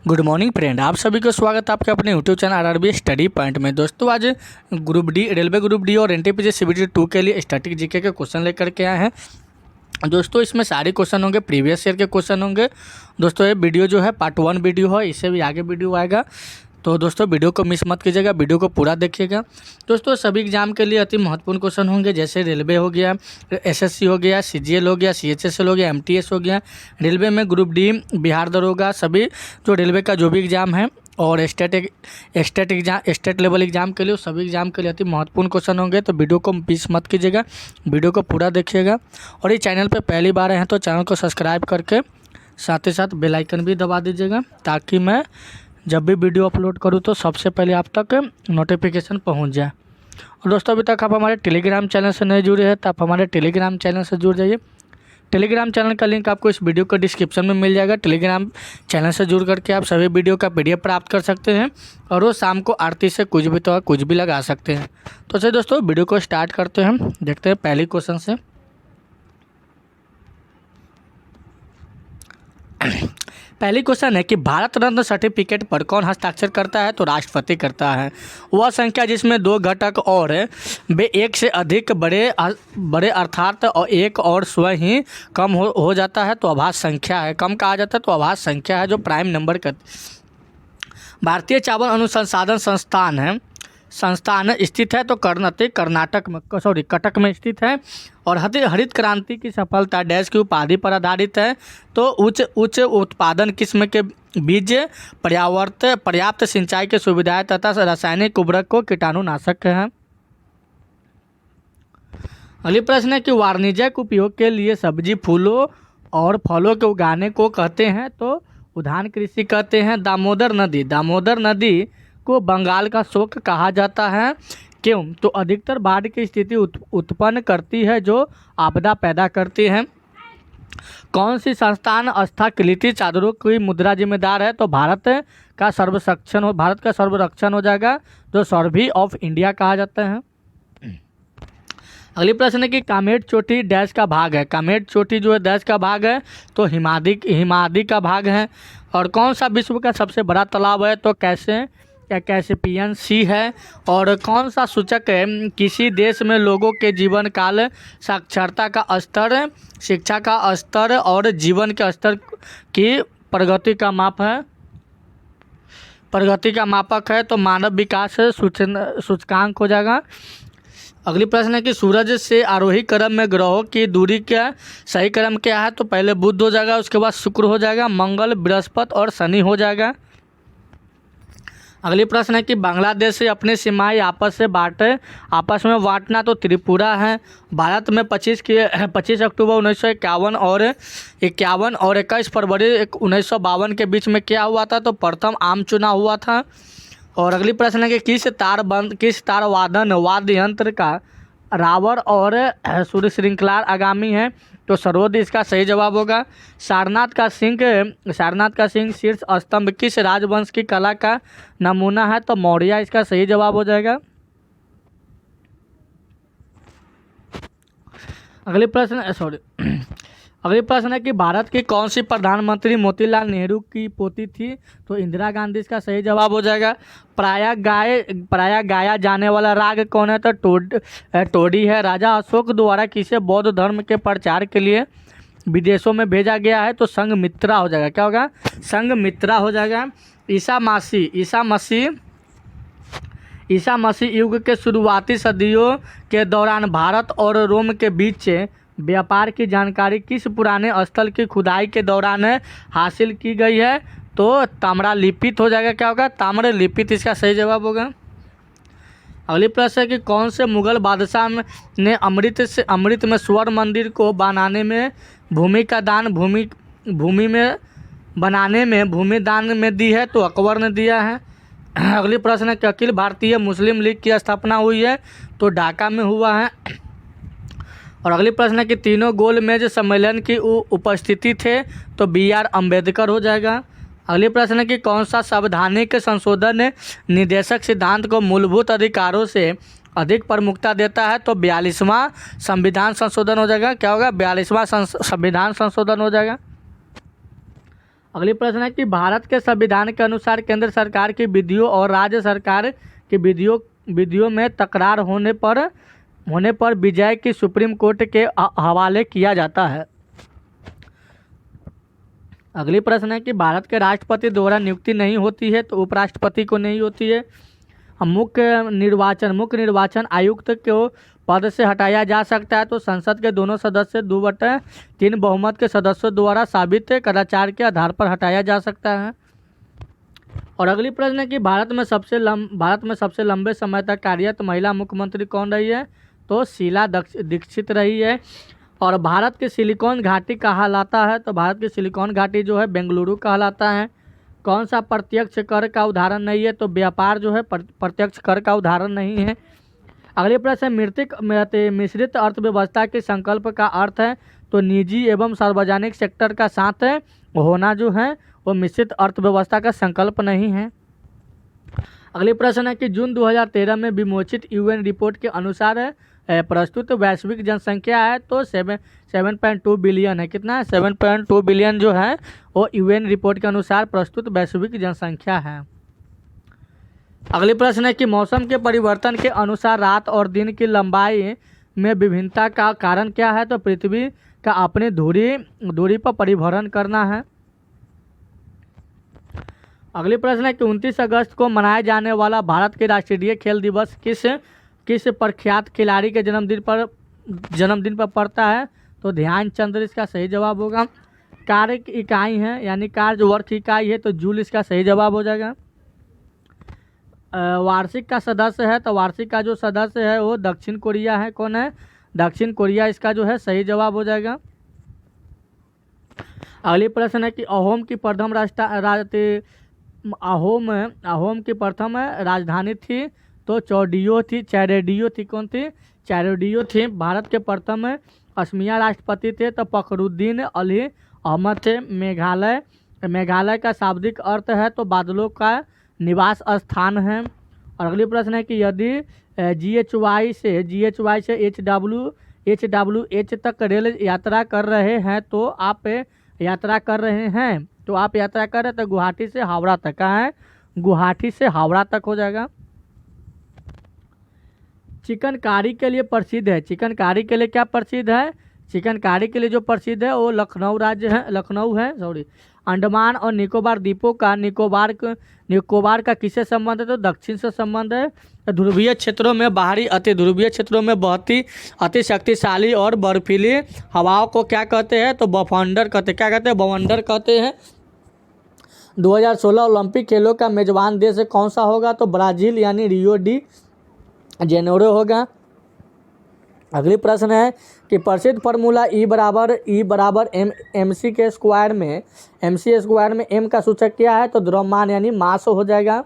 Good morning friend, आप सभी को स्वागत है आपके अपने YouTube channel RRB study point में। दोस्तों आज group D, railway group D और एनटीपीसी सीबीटी 2 के लिए स्टैटिक जीके के क्वेश्चन लेकर के आए हैं। दोस्तों इसमें सारे क्वेश्चन होंगे, प्रीवियस ईयर के क्वेश्चन होंगे। दोस्तों ये वीडियो जो है पार्ट 1 वीडियो है, इससे भी आगे वीडियो आएगा। तो दोस्तों वीडियो को मिस मत कीजिएगा, वीडियो को पूरा देखिएगा। दोस्तों सभी एग्जाम के लिए अति महत्वपूर्ण क्वेश्चन होंगे, जैसे रेलवे हो गया, एसएससी हो गया, सीजीएल हो गया, सीएचएसएल हो गया, एमटीएस हो गया। रेलवे में ग्रुप डी, बिहार दरोगा, सभी जो रेलवे का जो भी एग्ज़ाम है और स्टेट लेवल एग्ज़ाम के लिए, सभी एग्ज़ाम के लिए अति महत्वपूर्ण क्वेश्चन होंगे। तो वीडियो को मिस मत कीजिएगा, वीडियो को पूरा देखिएगा। और ये चैनल पर पहली बार आए हैं तो चैनल को सब्सक्राइब करके साथ ही साथ बेल आइकन भी दबा दीजिएगा, ताकि मैं जब भी वीडियो अपलोड करूँ तो सबसे पहले आप तक नोटिफिकेशन पहुंच जाए। और दोस्तों अभी तक आप हमारे टेलीग्राम चैनल से नहीं जुड़े हैं तो आप हमारे टेलीग्राम चैनल से जुड़ जाइए। टेलीग्राम चैनल का लिंक आपको इस वीडियो के डिस्क्रिप्शन में मिल जाएगा। टेलीग्राम चैनल से जुड़ करके आप सभी वीडियो का PDF प्राप्त कर सकते हैं और रोज़ शाम को आरती से कुछ भी लगा सकते हैं। तो चलिए दोस्तों वीडियो को स्टार्ट करते हैं, देखते हैं पहले क्वेश्चन से। पहली क्वेश्चन है कि भारत रत्न सर्टिफिकेट पर कौन हस्ताक्षर करता है? तो राष्ट्रपति करता है। वह संख्या जिसमें 2 घटक और वे एक से अधिक बड़े अर्थात और एक और स्वयं ही कम हो जाता है तो अभाज्य संख्या है। कम कहा जाता है तो अभाज्य संख्या है जो प्राइम नंबर का। भारतीय चावल अनुसंधान संस्थान स्थित है तो कटक में स्थित है। और हरित क्रांति की सफलता डैश की उपाधि पर आधारित है तो उच्च उत्पादन किस्म के बीज, पर्याप्त सिंचाई की सुविधाएं तथा रासायनिक उर्वरक को कीटाणुनाशक है। अगली प्रश्न है कि वाणिज्यिक उपयोग के लिए सब्जी, फूलों और फलों के उगाने को कहते हैं तो उद्यान कृषि कहते हैं। दामोदर नदी को बंगाल का शोक कहा जाता है, क्यों? तो अधिकतर बाढ़ की स्थिति उत्पन्न करती है जो आपदा पैदा करती है। कौन सी संस्थान स्थलाकृति चादरों की मुद्रा जिम्मेदार है? तो भारत का सर्वरक्षण हो जाएगा जो सर्वे ऑफ इंडिया कहा जाता है। अगली प्रश्न है कि कामेट चोटी डैश का भाग है। कामेट चोटी जो है डैश का भाग है तो हिमादी का भाग है। और कौन सा विश्व का सबसे बड़ा तालाब है? तो कैस्पियन सी है। और कौन सा सूचक है किसी देश में लोगों के जीवन काल, साक्षरता का स्तर, शिक्षा का स्तर और जीवन के स्तर की प्रगति का मापक है तो मानव विकास सूचकांक हो जाएगा। अगली प्रश्न है कि सूरज से आरोही क्रम में ग्रहों की दूरी क्या सही क्रम क्या है? तो पहले बुध हो जाएगा, उसके बाद शुक्र हो जाएगा, मंगल, बृहस्पति और शनि हो जाएगा। अगली प्रश्न है कि बांग्लादेश से अपनी सीमाएं आपस में बांटना तो त्रिपुरा है। भारत में 25 अक्टूबर 1951 और 21 फरवरी 1952 के बीच में क्या हुआ था? तो प्रथम आम चुनाव हुआ था। और अगली प्रश्न है कि किस तार वाद्य यंत्र का रावण और सूर्य श्रृंखला आगामी है? तो सरोद इसका सही जवाब होगा। सारनाथ का सिंह शीर्ष स्तंभ किस राजवंश की कला का नमूना है? तो मौर्य इसका सही जवाब हो जाएगा। अगली प्रश्न है कि भारत की कौन सी प्रधानमंत्री मोतीलाल नेहरू की पोती थी? तो इंदिरा गांधी इसका सही जवाब हो जाएगा। प्रायः गाया जाने वाला राग कौन है? तो टोडी है। राजा अशोक द्वारा किसे बौद्ध धर्म के प्रचार के लिए विदेशों में भेजा गया है? तो संघमित्रा हो जाएगा। क्या होगा? संघमित्रा हो जाएगा। ईसा मसीह युग के शुरुआती सदियों के दौरान भारत और रोम के बीच व्यापार की जानकारी किस पुराने स्थल की खुदाई के दौरान हासिल की गई है? तो ताम्रलिपित हो जाएगा। क्या होगा? ताम्रलिपित इसका सही जवाब होगा। अगली प्रश्न है कि कौन से मुगल बादशाह ने अमृत में स्वर्ण मंदिर को बनाने में भूमि दान में दी है? तो अकबर ने दिया है। अगली प्रश्न है कि अखिल भारतीय मुस्लिम लीग की स्थापना हुई है? तो ढाका में हुआ है। और अगली प्रश्न है कि तीनों गोलमेज सम्मेलन की उपस्थिति थे? तो BR अम्बेडकर हो जाएगा। अगली प्रश्न है कि कौन सा संवैधानिक संशोधन निदेशक सिद्धांत को मूलभूत अधिकारों से अधिक प्रमुखता देता है? तो 42वां संविधान संशोधन हो जाएगा। क्या होगा? 42वां संविधान संशोधन हो जाएगा। अगली प्रश्न है कि भारत के संविधान के अनुसार केंद्र सरकार की विधियों और राज्य सरकार की विधियों में तकरार होने पर विजय की सुप्रीम कोर्ट के हवाले किया जाता है। अगली प्रश्न है कि भारत के राष्ट्रपति द्वारा नियुक्ति नहीं होती है तो उपराष्ट्रपति को नहीं होती है। मुख्य निर्वाचन आयुक्त को पद से हटाया जा सकता है तो संसद के दोनों सदस्य 2/3 बहुमत के सदस्यों द्वारा साबित कदाचार के आधार पर हटाया जा सकता है। और अगली प्रश्न है कि भारत में सबसे लंबे समय तक कार्यरत महिला मुख्यमंत्री कौन रही है तो शीला दीक्षित रही है। और भारत की सिलिकॉन घाटी कहलाता है तो भारत की सिलिकॉन घाटी जो है बेंगलुरु कहलाता है। कौन सा प्रत्यक्ष कर का उदाहरण नहीं है तो व्यापार जो है प्रत्यक्ष कर का उदाहरण नहीं है। अगले प्रश्न मिश्रित अर्थव्यवस्था के संकल्प का अर्थ है तो निजी एवं सार्वजनिक सेक्टर का साथ होना जो है वो मिश्रित अर्थव्यवस्था का संकल्प नहीं है। अगले प्रश्न है कि जून 2013 में विमोचित यूएन रिपोर्ट के अनुसार प्रस्तुत वैश्विक जनसंख्या है तो 7.2 बिलियन है। कितना है? 7.2 बिलियन जो है वो यूएन रिपोर्ट के अनुसार प्रस्तुत वैश्विक जनसंख्या है। अगले प्रश्न है कि मौसम के परिवर्तन के अनुसार रात और दिन की लंबाई में विभिन्नता का कारण क्या है तो पृथ्वी का अपनी दूरी पर परिभ्रमण करना है। अगले प्रश्न है कि 29 अगस्त को मनाए जाने वाला भारत के राष्ट्रीय खेल दिवस किस प्रख्यात खिलाड़ी के जन्मदिन पर पड़ता है तो ध्यानचंद इसका सही जवाब होगा। कार्य की इकाई है यानी कार्य वर्ग इकाई है तो जूल इसका सही जवाब हो जाएगा। वार्षिक का सदस्य है तो वार्षिक का जो सदस्य है वो दक्षिण कोरिया है। कौन है? दक्षिण कोरिया इसका जो है सही जवाब हो जाएगा। अगली प्रश्न है कि अहोम की प्रथम राजधानी थी तो चैरेडियो थी। कौन थी? चैरेडियो थी। भारत के प्रथम असमिया राष्ट्रपति थे तो फखरुद्दीन अली अहमद थे। मेघालय का शाब्दिक अर्थ है तो बादलों का निवास स्थान है। और अगली प्रश्न है कि यदि GHY से HWH तक रेल यात्रा कर रहे हैं तो आप यात्रा कर रहे तो गुवाहाटी से हावड़ा तक का है, गुवाहाटी से हावड़ा तक हो जाएगा। चिकनकारी के लिए प्रसिद्ध है। चिकनकारी के लिए क्या प्रसिद्ध है? चिकनकारी के लिए जो प्रसिद्ध है वो लखनऊ है। अंडमान और निकोबार द्वीपों का निकोबार का किससे संबंध है तो दक्षिण से संबंध है। ध्रुवीय क्षेत्रों में बाहरी अति ध्रुवीय क्षेत्रों में बहती अति शक्तिशाली और बर्फीली हवाओं को क्या कहते हैं तो बवंडर कहते हैं। क्या कहते हैं? बवंडर कहते हैं। 2016 ओलंपिक खेलों का मेजबान देश कौन सा होगा तो ब्राज़ील यानी रियो डी जेनेरो होगा। अगली प्रश्न है कि प्रसिद्ध फार्मूला E बराबर MC के स्क्वायर में M का सूचक क्या है तो द्रव्यमान यानी मास हो जाएगा।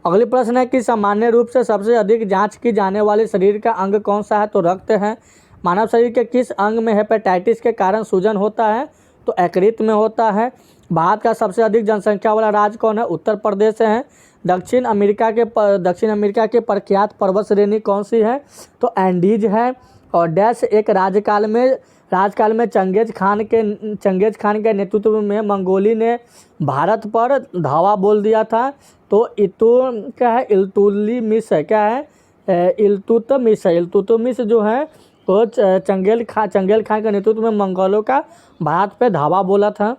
अगली प्रश्न है कि सामान्य रूप से सबसे अधिक जांच की जाने वाले शरीर का अंग कौन सा है तो रक्त है। मानव शरीर के किस अंग में हेपेटाइटिस के कारण सूजन होता है तो यकृत में होता है। भारत का सबसे अधिक जनसंख्या वाला राज्य कौन है? उत्तर प्रदेश है। दक्षिण अमेरिका के प्रख्यात पर्वत श्रेणी कौन सी है तो एंडीज है। और डैश एक राजकाल में चंगेज खान के नेतृत्व में मंगोली ने भारत पर धावा बोल दिया था तो इल्तुतमिश है। क्या है? इल्तुतमिश जो है तो चंगेल खान के नेतृत्व में मंगोलों का भारत पे धावा बोला था।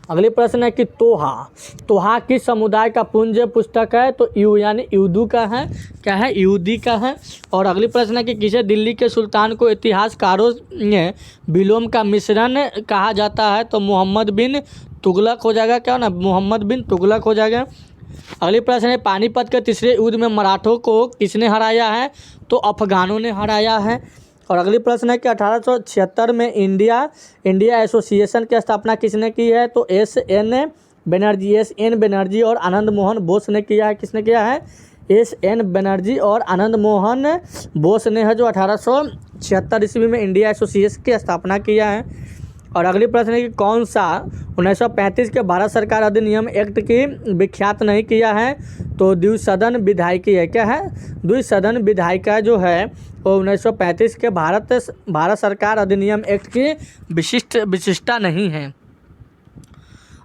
अगली प्रश्न है कि तोहा किस समुदाय का पुंज पुस्तक है तो यू यानी यूदू का है। क्या है? यूदी का है। और अगली प्रश्न है कि किसे दिल्ली के सुल्तान को इतिहासकारों ने विलोम का मिश्रण कहा जाता है तो मोहम्मद बिन तुगलक हो जाएगा। क्या ना? मोहम्मद बिन तुगलक हो जाएगा। अगली प्रश्न है पानीपत के तीसरे युद्ध में मराठों को किसने हराया है तो अफगानों ने हराया है। और अगली प्रश्न है कि 1876 में इंडिया एसोसिएशन की स्थापना किसने की है तो एस.एन. बनर्जी और आनंद मोहन बोस ने किया है। किसने किया है? एस.एन. बनर्जी और आनंद मोहन बोस ने है जो 1876 ईस्वी में इंडिया एसोसिएशन की स्थापना किया है। और अगली प्रश्न है कि कौन सा 1935 के भारत सरकार अधिनियम एक्ट की विख्यात नहीं किया है तो द्विसदन विधायिका है। क्या है? द्विसदन विधायिका जो है वो 1935 के भारत सरकार अधिनियम एक्ट की विशिष्टता नहीं है।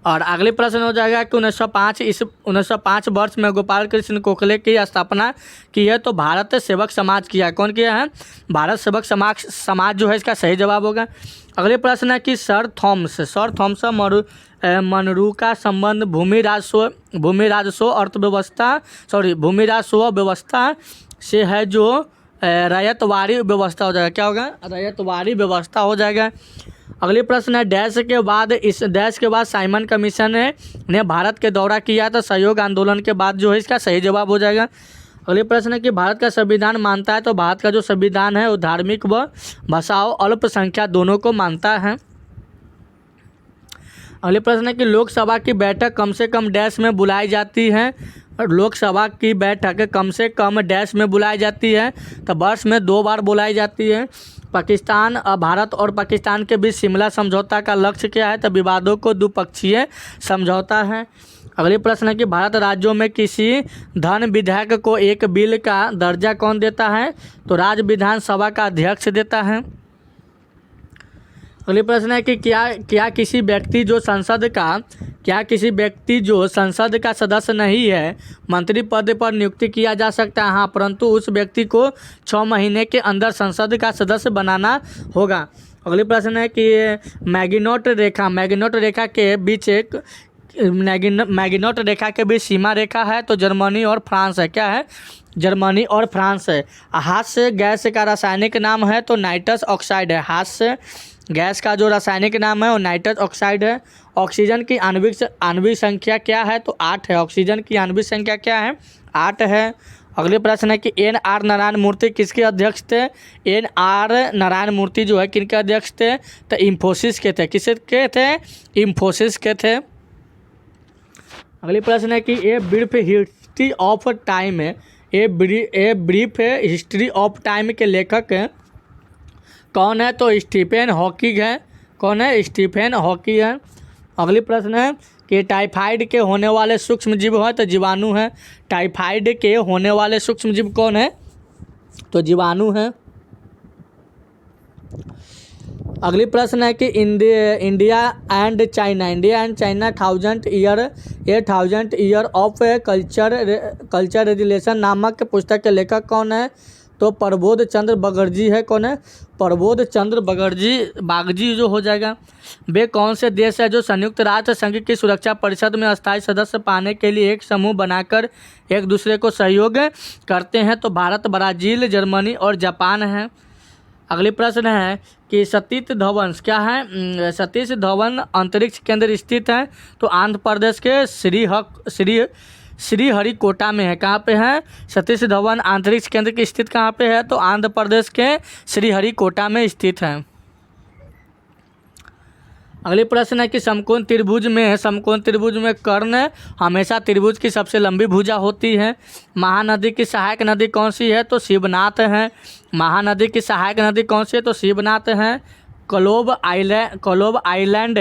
और अगले प्रश्न हो जाएगा कि 1905 वर्ष में गोपाल कृष्ण गोखले की स्थापना की है, तो भारत सेवक समाज किया है। कौन किया है? भारत सेवक समाज जो है इसका सही जवाब होगा। अगले प्रश्न है कि सर थॉमस मनरू का संबंध भूमि राजस्व व्यवस्था से है, जो रैयतवाड़ी व्यवस्था हो जाएगा। क्या होगा? रैयतवाड़ी व्यवस्था हो जाएगा। अगले प्रश्न है डैश के बाद साइमन कमीशन ने भारत के दौरा किया, तो सहयोग आंदोलन के बाद जो है इसका सही जवाब हो जाएगा। अगले प्रश्न है कि भारत का संविधान मानता है, तो भारत का जो संविधान है वो धार्मिक व भाषाओं अल्पसंख्यक दोनों को मानता है। अगले प्रश्न है कि लोकसभा की बैठक कम से कम डैश में बुलाई जाती है। लोकसभा की बैठक कम से कम डैश में बुलाई जाती है, तो वर्ष में 2 बार बुलाई जाती है। भारत और पाकिस्तान के बीच शिमला समझौता का लक्ष्य क्या है? तो विवादों को द्विपक्षीय समझौता है। अगले प्रश्न है कि भारत राज्यों में किसी धन विधेयक को एक बिल का दर्जा कौन देता है? तो राज्य विधानसभा का अध्यक्ष देता है। अगले प्रश्न है कि क्या किसी व्यक्ति जो संसद का सदस्य नहीं है मंत्री पद पर नियुक्ति किया जा सकता है? हाँ, परंतु उस व्यक्ति को 6 महीने के अंदर संसद का सदस्य बनाना होगा। अगले प्रश्न है कि मैगिनोट रेखा के बीच सीमा रेखा है, तो जर्मनी और फ्रांस है। क्या है? जर्मनी और फ्रांस है। हास्य गैस का रासायनिक नाम है, तो नाइट्रस ऑक्साइड है। हास्य गैस का जो रासायनिक नाम है वो नाइट्रस ऑक्साइड है। ऑक्सीजन की आणविक संख्या क्या है? तो 8 है। ऑक्सीजन की आणविक संख्या क्या है? 8 है। अगले प्रश्न है कि एन.आर. नारायण मूर्ति किसके अध्यक्ष थे? एन.आर. नारायण मूर्ति जो है किनके अध्यक्ष थे? तो इन्फोसिस के थे। किसके थे? इन्फोसिस के थे। अगले प्रश्न है कि a brief history of time के लेखक कौन है? तो स्टीफन हॉकिंग है। कौन है? स्टीफन हॉकिंग है। अगली प्रश्न है कि टाइफाइड के होने वाले सूक्ष्म जीव है, तो जीवाणु है। टाइफाइड के होने वाले सूक्ष्म जीव कौन है? तो जीवाणु है। अगली प्रश्न है कि India and China 1000 year of culture relation नामक पुस्तक के लेखक कौन है? तो प्रबोध चंद्र बगर्जी है। कौन है? प्रबोध चंद्र बागजी जो हो जाएगा। वे कौन से देश है जो संयुक्त राष्ट्र संघ की सुरक्षा परिषद में अस्थायी सदस्य पाने के लिए एक समूह बनाकर एक दूसरे को सहयोग करते हैं? तो भारत, ब्राज़ील, जर्मनी और जापान है। अगली प्रश्न है कि सतीश धवन क्या है? सतीश धवन अंतरिक्ष केंद्र स्थित है, तो आंध्र प्रदेश के श्रीहरिकोटा में है। कहाँ पे है? सतीश धवन अंतरिक्ष केंद्र की स्थित कहाँ पे है? तो आंध्र प्रदेश के श्रीहरिकोटा में स्थित है। अगली प्रश्न है कि समकोण त्रिभुज में कर्ण हमेशा त्रिभुज की सबसे लंबी भुजा होती है। महानदी की सहायक नदी कौन सी है? तो शिवनाथ है। महानदी की सहायक नदी कौन सी है? तो शिवनाथ है। कोलोब आइलैंड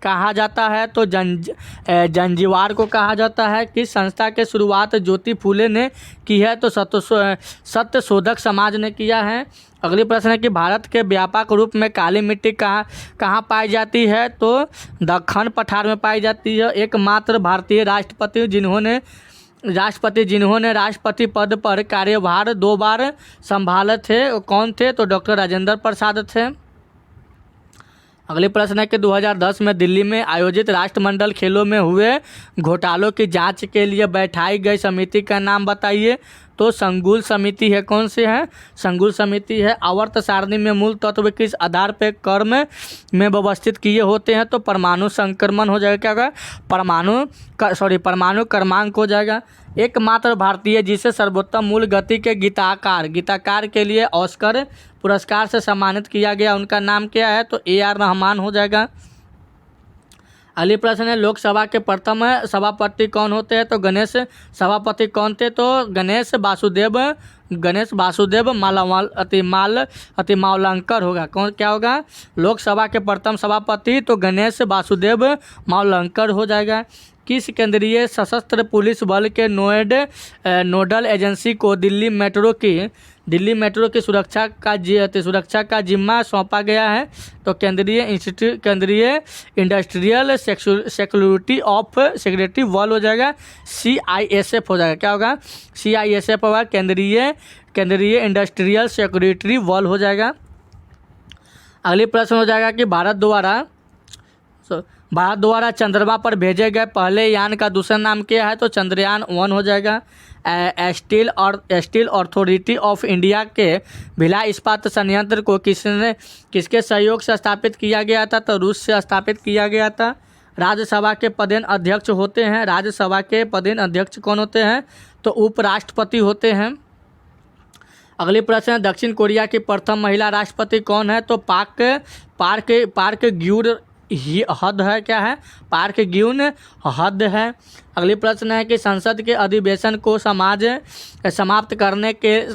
कहा जाता है, तो जंजीबार को कहा जाता है। किस संस्था के शुरुआत ज्योति फुले ने की है? तो सत्य शोधक समाज ने किया है। अगली प्रश्न है कि भारत के व्यापक रूप में काली मिट्टी कहाँ पाई जाती है? तो दक्कन पठार में पाई जाती है। एकमात्र भारतीय राष्ट्रपति जिन्होंने राष्ट्रपति पद पर कार्यभार 2 बार संभाले थे कौन थे? तो डॉक्टर राजेंद्र प्रसाद थे। अगले प्रश्न है कि 2010 में दिल्ली में आयोजित राष्ट्रमंडल खेलों में हुए घोटालों की जांच के लिए बैठाई गई समिति का नाम बताइए। तो संगुल समिति है। कौन सी है? संगुल समिति है। आवर्त सारणी में मूल तत्व किस आधार पर क्रम में व्यवस्थित किए होते हैं? तो परमाणु संक्रमण हो जाएगा। क्या होगा? परमाणु क्रमांक हो जाएगा। एकमात्र भारतीय जिसे सर्वोत्तम मूल गति के गीतकार के लिए ऑस्कर पुरस्कार से सम्मानित किया गया, उनका नाम क्या है? तो A.R. रहमान हो जाएगा। अगली प्रश्न है लोकसभा के प्रथम सभापति कौन होते हैं? तो गणेश सभापति कौन थे? तो गणेश वासुदेव मावलंकर होगा। कौन क्या होगा? लोकसभा के प्रथम सभापति तो गणेश वासुदेव मावलंकर हो जाएगा। किस केंद्रीय सशस्त्र पुलिस बल के नोडल एजेंसी को दिल्ली मेट्रो की दिल्ली मेट्रो की सुरक्षा का जिम्मा सौंपा गया है? तो केंद्रीय industrial security of secretary wall हो जाएगा, CISF हो जाएगा। क्या होगा? CISF होगा, केंद्रीय इंडस्ट्रियल सिक्योरिटी वॉल हो जाएगा। अगली प्रश्न हो जाएगा कि भारत द्वारा चंद्रमा पर भेजे गए पहले यान का दूसरा नाम क्या है? तो चंद्रयान 1 हो जाएगा। स्टील अथॉरिटी ऑफ इंडिया के भिलाई इस्पात संयंत्र को किसके सहयोग से स्थापित किया गया था? तो रूस से स्थापित किया गया था। राज्यसभा के पदेन अध्यक्ष होते हैं, राज्यसभा के पदेन अध्यक्ष कौन होते हैं? तो उपराष्ट्रपति होते हैं। अगली प्रश्न है, दक्षिण कोरिया की प्रथम महिला राष्ट्रपति कौन है? तो पार्क ग्यून हद है। क्या है? पार्क ग्यून हद है। अगली प्रश्न है कि संसद के अधिवेशन को समाप्त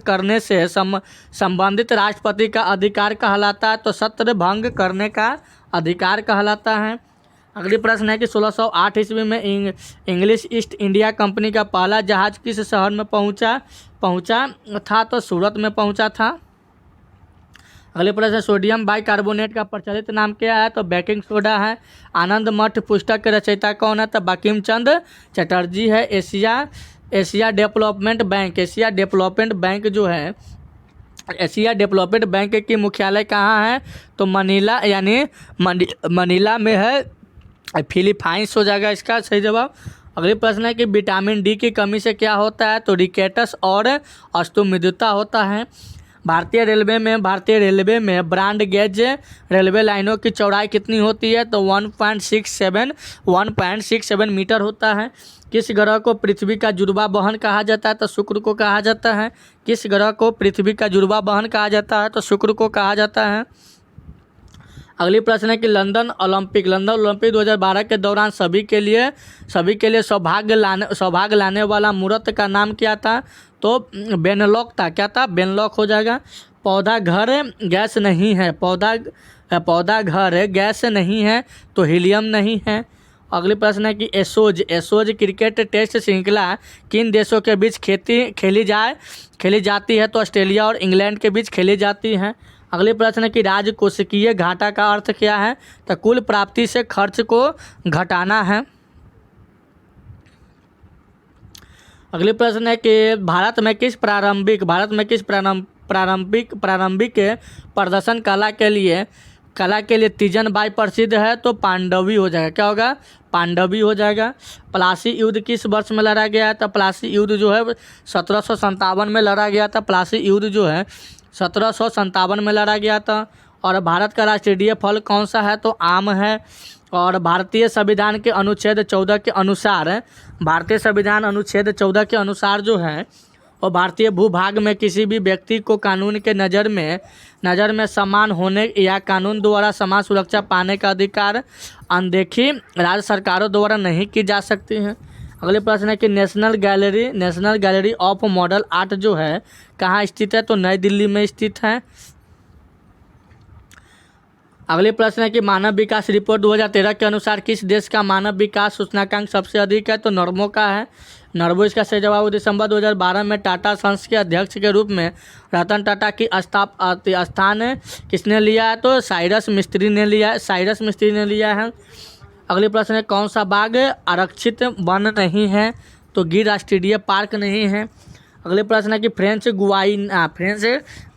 करने से संबंधित राष्ट्रपति का अधिकार कहलाता है? तो सत्र भंग करने का अधिकार कहलाता है। अगली प्रश्न है कि 1608 ईस्वी में इंग्लिश ईस्ट इंडिया कंपनी का पहला जहाज किस शहर में पहुंचा था? तो सूरत में पहुंचा था। अगले प्रश्न, सोडियम बाइकार्बोनेट का प्रचलित नाम क्या है? तो बेकिंग सोडा है। आनंद मठ पुस्तक के रचयिता कौन है? तो बंकिम चंद्र चटर्जी है। एशिया डेवलपमेंट बैंक जो है, एशिया डेवलपमेंट बैंक की मुख्यालय कहाँ है? तो मनीला में है। फिलीपाइंस हो जाएगा इसका सही जवाब। अगले प्रश्न है कि विटामिन डी की कमी से क्या होता है? तो रिकेटस और अस्तुमितता होता है। भारतीय रेलवे में ब्रॉड गेज रेलवे लाइनों की चौड़ाई कितनी होती है? तो 1.67 मीटर होता है। किस ग्रह को पृथ्वी का जुड़वा बहन कहा जाता है? तो शुक्र को कहा जाता है। किस ग्रह को पृथ्वी का जुड़वा बहन कहा जाता है? तो शुक्र को कहा जाता है। अगली प्रश्न है कि लंदन ओलंपिक 2012 के दौरान सभी के लिए सौभाग्य लाने वाला मूर्त का नाम क्या था? तो बेनलॉक था। क्या था? बेनलॉक हो जाएगा। पौधा घर गैस नहीं है, पौधा घर गैस नहीं है तो हीलियम नहीं है। अगली प्रश्न है कि एसोज क्रिकेट टेस्ट श्रृंखला किन देशों के बीच खेली जाती है? तो ऑस्ट्रेलिया और इंग्लैंड के बीच खेली जाती है। अगले प्रश्न है कि राजकोषीय घाटा का अर्थ क्या है? तो कुल प्राप्ति से खर्च को घटाना है। अगले प्रश्न है कि भारत में किस प्रारंभिक प्रदर्शन कला के लिए तीजन बाई प्रसिद्ध है? तो पांडवी हो जाएगा। क्या होगा? पांडवी हो जाएगा। प्लासी युद्ध किस वर्ष में लड़ा गया है? तो प्लासी युद्ध जो है 1757 में लड़ा गया था। प्लासी युद्ध जो है 1757 में लड़ा गया था। और भारत का राष्ट्रीय फल कौन सा है? तो आम है। और भारतीय संविधान के अनुच्छेद 14 के अनुसार जो है और भारतीय भूभाग में किसी भी व्यक्ति को कानून के नज़र में समान होने या कानून द्वारा समान सुरक्षा पाने का अधिकार अनदेखी राज्य सरकारों द्वारा नहीं की जा सकती है। अगले प्रश्न है कि national gallery of model art जो है कहाँ स्थित है? तो नई दिल्ली में स्थित है। अगले प्रश्न है कि मानव विकास रिपोर्ट 2013 के अनुसार किस देश का मानव विकास सूचकांक सबसे अधिक है? तो नॉर्वे का है। नॉर्वे इसका सही जवाब। दिसंबर 2012 में टाटा सन्स के अध्यक्ष के रूप में रतन टाटा की स्थान किसने लिया है? तो साइरस मिस्त्री ने लिया है। अगले प्रश्न है कौन सा बाघ आरक्षित वन नहीं है? तो गिर राष्ट्रीय पार्क नहीं है। अगले प्रश्न है कि फ्रेंच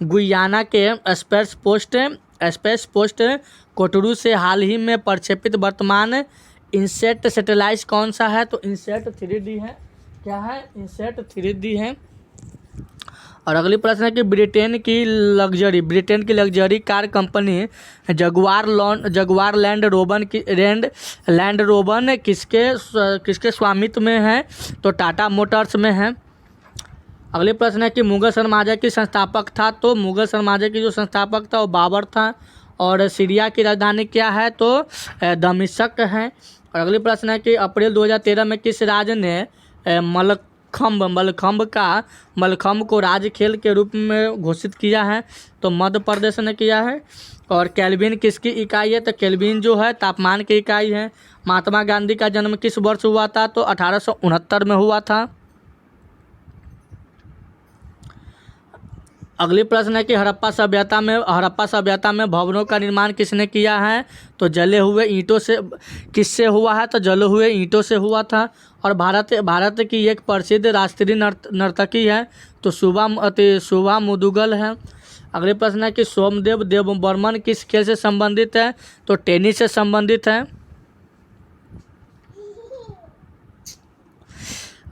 गुयाना के स्पेस पोस्ट कोटरू से हाल ही में प्रक्षेपित वर्तमान इनसेट सैटेलाइट कौन सा है? तो इनसेट 3D है। क्या है? इनसेट 3D है। और अगली प्रश्न है कि ब्रिटेन की luxury car company Jaguar land Rowan किसके स्वामित्व में है? तो टाटा मोटर्स में है। अगले प्रश्न है कि मुगल साम्राज्य की संस्थापक था? तो मुगल साम्राज्य की जो संस्थापक था वो बाबर था। और सीरिया की राजधानी क्या है? तो दमिश्क है। और अगले प्रश्न है कि अप्रैल 2013 में किस राज्य ने मलखम्ब को राज्य खेल के रूप में घोषित किया है? तो मध्य प्रदेश ने किया है। और केल्विन किसकी इकाई है? तो केल्विन जो है तापमान की इकाई है। महात्मा गांधी का जन्म किस वर्ष हुआ था? तो 1869 में हुआ था। अगली प्रश्न है कि हड़प्पा सभ्यता में भवनों का निर्माण किसने किया है? तो जले हुए ईंटों से। किससे हुआ है? तो जले हुए ईंटों से हुआ था। और भारत की एक प्रसिद्ध राष्ट्रीय नर्तकी है तो शुभा मुदुगल है। अगले प्रश्न है कि सोमदेव देववर्मन किस खेल से संबंधित है? तो टेनिस से संबंधित है।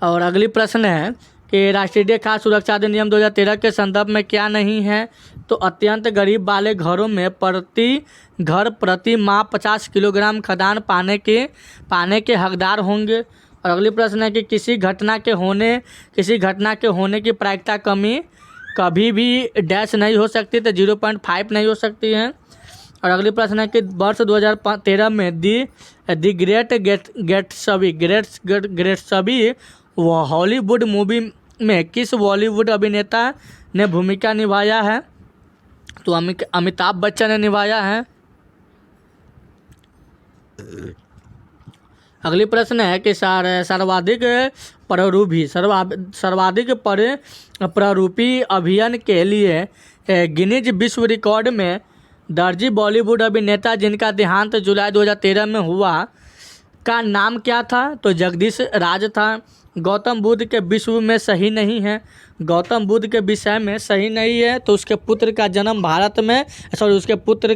और अगली प्रश्न है कि राष्ट्रीय खाद्य सुरक्षा अधिनियम 2013 के संदर्भ में क्या नहीं है? तो अत्यंत गरीब वाले घरों में प्रति माह 50 किलोग्राम खाद्यान्न पाने के हकदार होंगे। और अगली प्रश्न है कि किसी घटना के होने की प्रायिकता कभी भी डैश नहीं हो सकती, तो 0.5 नहीं हो सकती है। और अगली प्रश्न है कि वर्ष 2013 में the great Gatsby Hollywood movie में किस बॉलीवुड अभिनेता ने भूमिका निभाया है? तो अमिताभ बच्चन ने निभाया है। अगली प्रश्न है कि सर्वाधिक प्ररूपी अभियान के लिए गिनीज विश्व रिकॉर्ड में दर्ज बॉलीवुड अभिनेता जिनका देहांत जुलाई 2013 में हुआ का नाम क्या था? तो जगदीश राज था। गौतम बुद्ध के विषय में सही नहीं है, तो उसके पुत्र का जन्म उसके पुत्र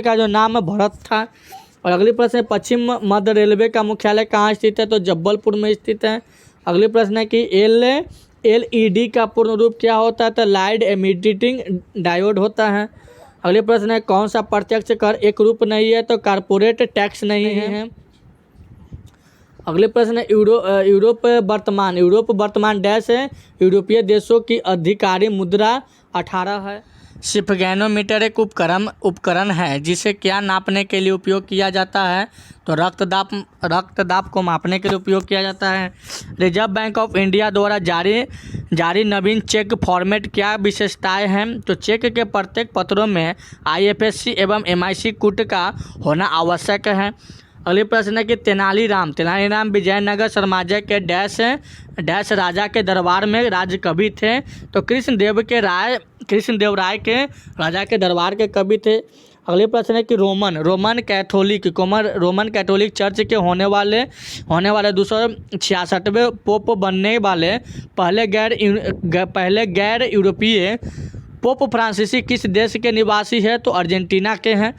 का जो नाम है भरत था। और अगली प्रश्न है पश्चिम मध्य रेलवे का मुख्यालय कहाँ स्थित है? तो जबलपुर में स्थित है। अगली प्रश्न है कि LED का पूर्ण रूप क्या होता है? तो लाइट इमिटिंग डायोड होता है। अगले प्रश्न है कौन सा प्रत्यक्ष कर एक रूप नहीं है? तो कॉर्पोरेट टैक्स नहीं है। अगले प्रश्न है यूरोप वर्तमान डैश है। यूरोपीय देशों की आधिकारिक मुद्रा 18 है। स्फिगोमीटर एक उपकरण है जिसे क्या नापने के लिए उपयोग किया जाता है? तो रक्तदाब को मापने के लिए उपयोग किया जाता है। रिजर्व बैंक ऑफ इंडिया द्वारा जारी नवीन चेक फॉर्मेट क्या विशेषताएं हैं? तो चेक के प्रत्येक पत्रों में IFSC एवं MIC कोड का होना आवश्यक है। अगले प्रश्न है कि तेनालीराम विजयनगर साम्राज्य के डैश राजा के दरबार में राज कवि थे? तो कृष्णदेव राय के राजा के दरबार के कवि थे। अगले प्रश्न है कि रोमन कैथोलिक चर्च के होने वाले 266वें पोप बनने वाले पहले गैर यूरोपीय पोप फ्रांसीसी किस देश के निवासी है? तो अर्जेंटीना के हैं।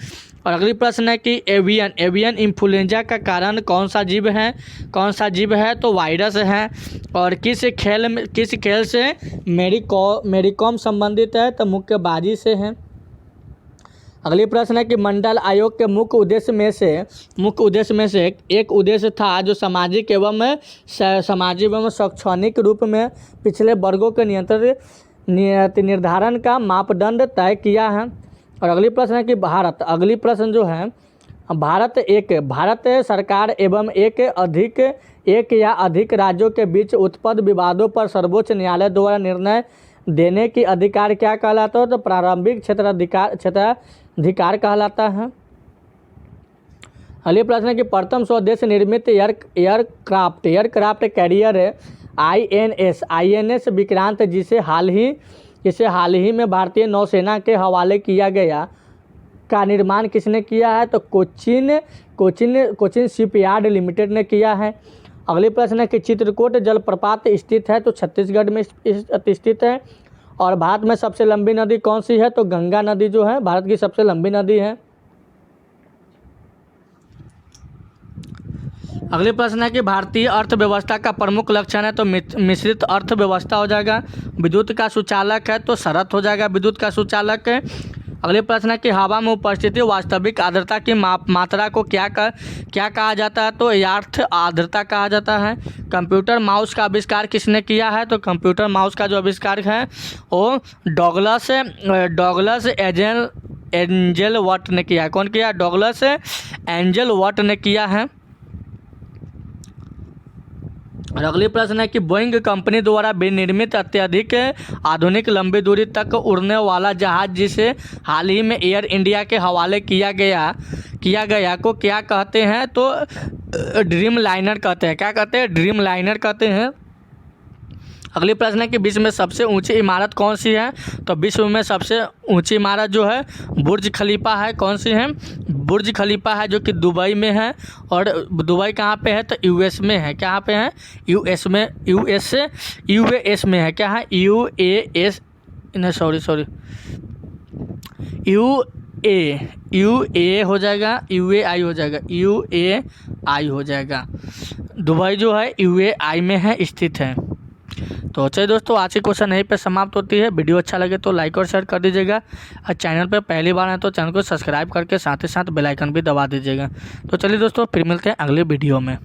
और अगली प्रश्न है कि एवियन इन्फ्लुएंजा का कारण कौन सा जीव है? तो वायरस है। और किस खेल से मैरी कॉम संबंधित है? तो मुक्केबाजी से है। अगली प्रश्न है कि मंडल आयोग के मुख्य उद्देश्य में से एक उद्देश्य था जो सामाजिक एवं शैक्षणिक रूप में पिछले वर्गों के निर्धारण का मापदंड तय किया है। और अगली प्रश्न है कि भारत सरकार एवं एक या अधिक राज्यों के बीच उत्पन्न विवादों पर सर्वोच्च न्यायालय द्वारा निर्णय देने की अधिकार क्या कहलाता है? तो प्रारंभिक क्षेत्राधिकार कहलाता है। अगले प्रश्न है कि प्रथम स्वदेश निर्मित एयरक्राफ्ट कैरियर INS विक्रांत जिसे हाल ही में भारतीय नौसेना के हवाले किया गया का निर्माण किसने किया है? तो कोचिन शिपयार्ड लिमिटेड ने किया है। अगले प्रश्न है कि चित्रकूट जलप्रपात स्थित है? तो छत्तीसगढ़ में स्थित है। और भारत में सबसे लंबी नदी कौन सी है? तो गंगा नदी जो है भारत की सबसे लंबी नदी है। अगले प्रश्न है कि भारतीय अर्थव्यवस्था का प्रमुख लक्षण है? तो मिश्रित अर्थव्यवस्था हो जाएगा। विद्युत का सुचालक है? तो शरत हो जाएगा विद्युत का सुचालक है। अगले प्रश्न है कि हवा में उपस्थित वास्तविक आर्द्रता की मात्रा को क्या कहा जाता है? तो यथार्थ आर्द्रता कहा जाता है। कंप्यूटर माउस का आविष्कार किसने किया है? तो कंप्यूटर माउस का जो आविष्कार है वो डॉगलस एंजल वॉट ने किया है। कौन किया? डॉगलस एंजल वॉट ने किया है। और अगली प्रश्न है कि बोइंग कंपनी द्वारा विनिर्मित अत्यधिक आधुनिक लंबी दूरी तक उड़ने वाला जहाज जिसे हाल ही में एयर इंडिया के हवाले किया गया को क्या कहते हैं? तो ड्रीम लाइनर कहते हैं। क्या कहते हैं? ड्रीम लाइनर कहते हैं। अगली प्रश्न है कि विश्व में सबसे ऊंची इमारत कौन सी है। तो विश्व में सबसे ऊंची इमारत जो है बुर्ज खलीफा है। कौन सी है? बुर्ज खलीफा है, जो कि दुबई में है। और दुबई कहाँ पे है? तो यूएस में है। कहाँ पे है? यूएस में। यूएस में है। क्या है? यूएस, नहीं सॉरी यूए हो जाएगा, यूएआई हो जाएगा, यूएआई हो जाएगा। दुबई जो है यूएआई में है, स्थित है। तो चलिए दोस्तों, आज की क्वेश्चन यहीं पे समाप्त होती है। वीडियो अच्छा लगे तो लाइक और शेयर कर दीजिएगा, और चैनल पे पहली बार है तो चैनल को सब्सक्राइब करके साथ ही साथ बेल आइकन भी दबा दीजिएगा। तो चलिए दोस्तों, फिर मिलते हैं अगले वीडियो में।